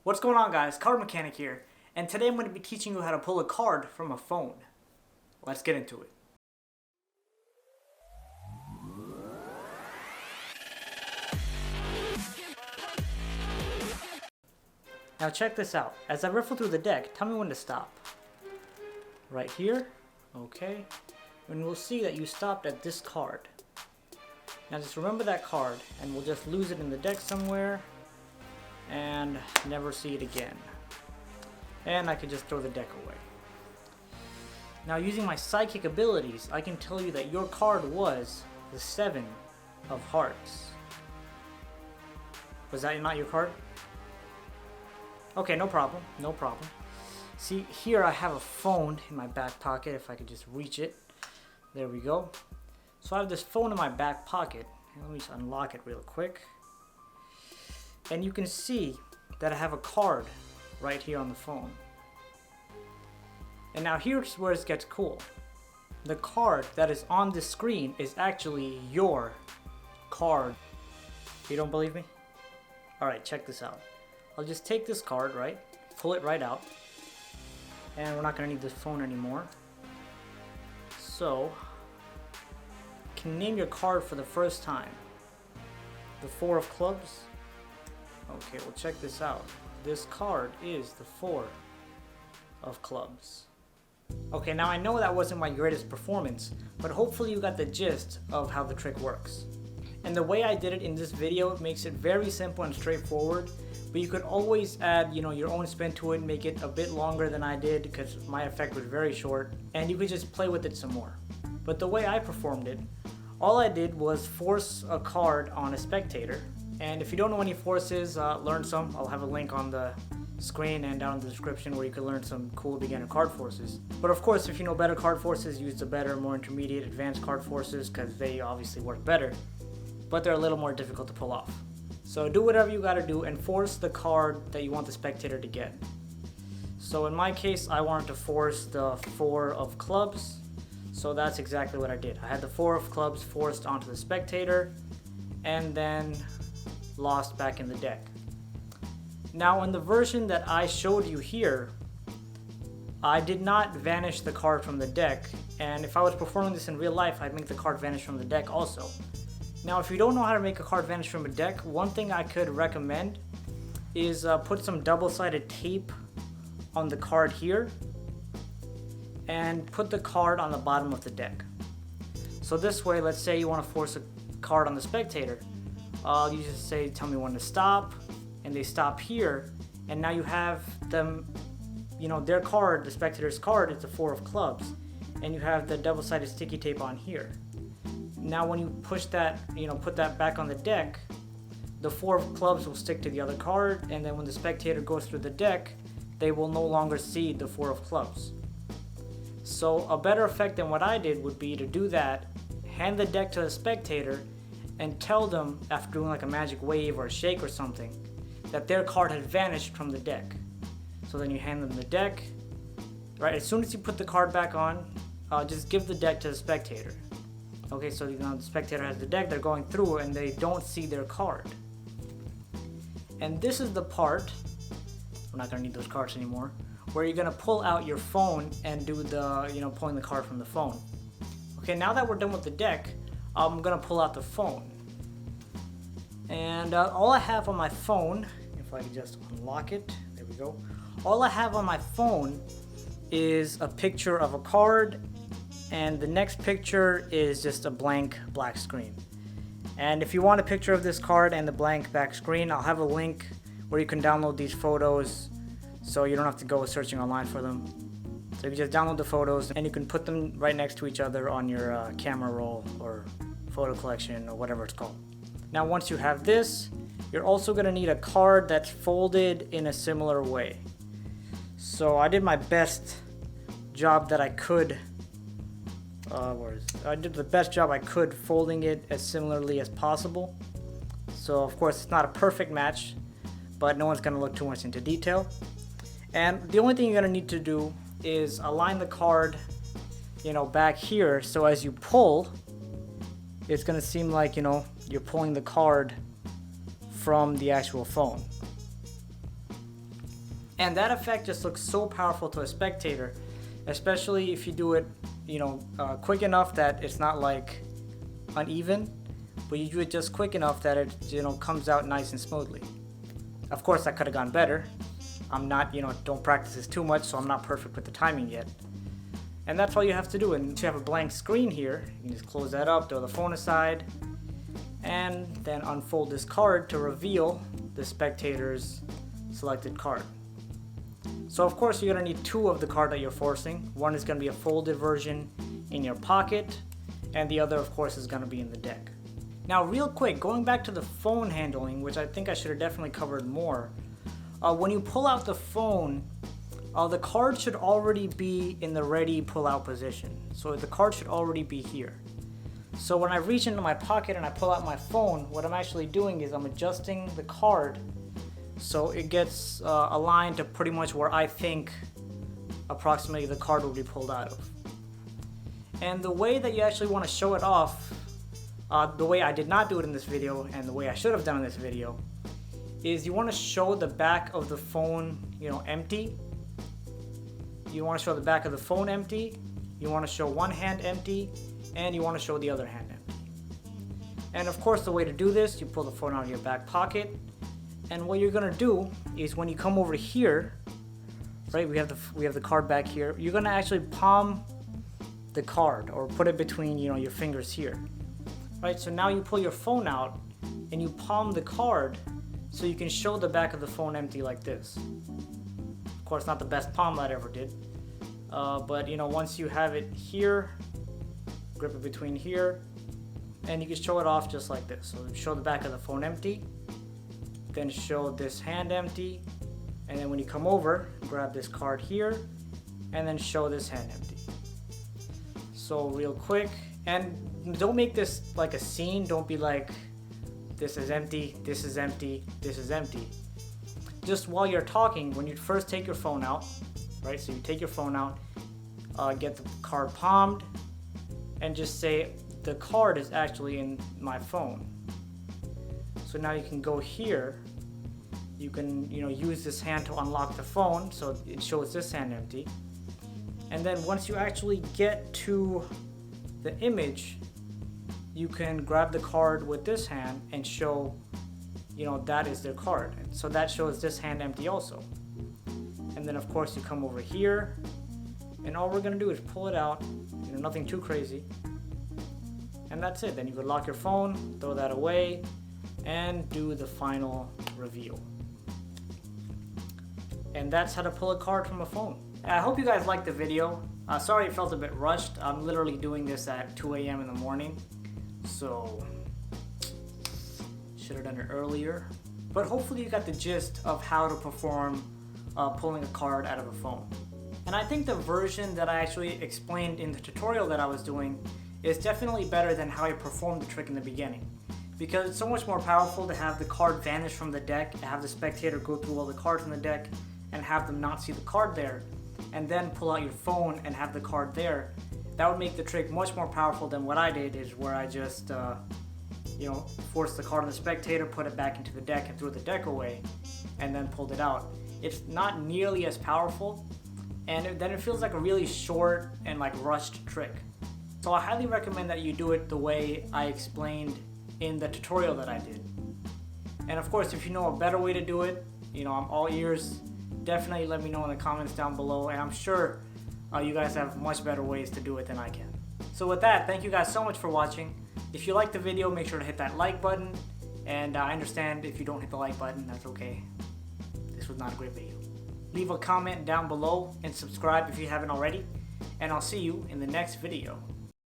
What's going on, guys? CardMechanic here, and today I'm going to be teaching you how to pull a card from a phone. Let's get into it. Now check this out. As I riffle through the deck, tell me when to stop. Right here. Okay. And we'll see that you stopped at this card. Now just remember that card, and we'll just lose it in the deck somewhere and never see it again. And I could just throw the deck away. Now using my psychic abilities, I can tell you that your card was the 7 of Hearts. Was that not your card? Okay, no problem, no problem. See, here I have a phone in my back pocket, if I could just reach it. There we go. So I have this phone in my back pocket. Let me just unlock it real quick. And you can see that I have a card right here on the phone. And now here's where it gets cool. The card that is on the screen is actually your card. You don't believe me? Alright, check this out. I'll just take this card, right? Pull it right out. And we're not going to need this phone anymore. So, you can name your card for the first time. The 4 of Clubs. Okay, well check this out. This card is the 4 of Clubs. Okay, now I know that wasn't my greatest performance, but hopefully you got the gist of how the trick works. And the way I did it in this video makes it very simple and straightforward, but you could always add, your own spin to it and make it a bit longer than I did because my effect was very short, and you could just play with it some more. But the way I performed it, all I did was force a card on a spectator. And if you don't know any forces, learn some. I'll have a link on the screen and down in the description where you can learn some cool beginner card forces. But of course, if you know better card forces, use the better, more intermediate, advanced card forces because they obviously work better. But they're a little more difficult to pull off. So do whatever you gotta do and force the card that you want the spectator to get. So in my case, I wanted to force the 4 of Clubs. So that's exactly what I did. I had the 4 of Clubs forced onto the spectator and then lost back in the deck. Now in the version that I showed you here, I did not vanish the card from the deck, and if I was performing this in real life, I'd make the card vanish from the deck also. Now if you don't know how to make a card vanish from a deck, one thing I could recommend is put some double-sided tape on the card here and put the card on the bottom of the deck. So this way, let's say you want to force a card on the spectator. You just say, tell me when to stop, and they stop here, and now you have them, their card, the spectator's card, it's a 4 of Clubs, and you have the double-sided sticky tape on here. Now when you push that, put that back on the deck, the 4 of Clubs will stick to the other card, and then when the spectator goes through the deck, they will no longer see the 4 of Clubs. So a better effect than what I did would be to do that, hand the deck to the spectator, and tell them, after doing like a magic wave or a shake or something, that their card had vanished from the deck. So then you hand them the deck, right? As soon as you put the card back on, just give the deck to the spectator. Okay, so the spectator has the deck, they're going through and they don't see their card. And this is the part, we're not gonna need those cards anymore, where you're gonna pull out your phone and do the, pulling the card from the phone. Okay, now that we're done with the deck, I'm gonna pull out the phone. And all I have on my phone, if I can just unlock it, there we go. All I have on my phone is a picture of a card, and the next picture is just a blank black screen. And if you want a picture of this card and the blank back screen, I'll have a link where you can download these photos so you don't have to go searching online for them. So you can just download the photos and you can put them right next to each other on your camera roll or photo collection or whatever it's called. Now once you have this, you're also going to need a card that's folded in a similar way. So I did my best job that I could, I did the best job I could folding it as similarly as possible. So of course it's not a perfect match, but no one's going to look too much into detail. And the only thing you're going to need to do is align the card, back here, so as you pull, it's going to seem like, you're pulling the card from the actual phone. And that effect just looks so powerful to a spectator, especially if you do it, quick enough that it's not like uneven, but you do it just quick enough that it, comes out nice and smoothly. Of course, that could have gone better. I'm not, don't practice this too much, so I'm not perfect with the timing yet. And that's all you have to do. And you have a blank screen here, you can just close that up, throw the phone aside, and then unfold this card to reveal the spectator's selected card. So of course you're going to need two of the card that you're forcing. One is going to be a folded version in your pocket, and the other of course is going to be in the deck. Now real quick, going back to the phone handling, which I think I should have definitely covered more. When you pull out the phone, the card should already be in the ready pull out position. So the card should already be here. So when I reach into my pocket and I pull out my phone, what I'm actually doing is I'm adjusting the card so it gets aligned to pretty much where I think approximately the card will be pulled out of. And the way that you actually want to show it off, the way I did not do it in this video and the way I should have done in this video, is you want to show the back of the phone, empty. You want to show the back of the phone empty, you want to show one hand empty, and you want to show the other hand empty. And of course the way to do this, you pull the phone out of your back pocket, and what you're going to do is when you come over here, right, we have the card back here, you're going to actually palm the card or put it between your fingers here. Right, so now you pull your phone out and you palm the card so you can show the back of the phone empty like this. Of course, not the best palm that I ever did, but once you have it here, grip it between here, and you can show it off just like this. So show the back of the phone empty, then show this hand empty, and then when you come over, grab this card here, and then show this hand empty. So real quick, and don't make this like a scene. Don't be like, this is empty, this is empty, this is empty. Just while you're talking, when you first take your phone out, right? So you take your phone out, get the card palmed, and just say, the card is actually in my phone. So now you can go here, you can use this hand to unlock the phone, so it shows this hand empty. And then once you actually get to the image, you can grab the card with this hand and show that is their card. So that shows this hand empty also. And then of course you come over here, and all we're gonna do is pull it out, nothing too crazy. And that's it. Then you could lock your phone, throw that away, and do the final reveal. And that's how to pull a card from a phone. I hope you guys liked the video. Sorry it felt a bit rushed. I'm literally doing this at 2 a.m. in the morning, so should have done it earlier. But hopefully you got the gist of how to perform pulling a card out of a phone. And I think the version that I actually explained in the tutorial that I was doing is definitely better than how I performed the trick in the beginning, because it's so much more powerful to have the card vanish from the deck, and have the spectator go through all the cards in the deck and have them not see the card there, and then pull out your phone and have the card there. That would make the trick much more powerful than what I did, is where I just forced the card on the spectator, put it back into the deck and threw the deck away, and then pulled it out. It's not nearly as powerful, and then it feels like a really short and like rushed trick. So I highly recommend that you do it the way I explained in the tutorial that I did. And of course, if you know a better way to do it, I'm all ears. Definitely let me know in the comments down below, and I'm sure you guys have much better ways to do it than I can. So with that, thank you guys so much for watching. If you liked the video, make sure to hit that like button, and I understand if you don't hit the like button, that's okay. This was not a great video. Leave a comment down below and subscribe if you haven't already, and I'll see you in the next video.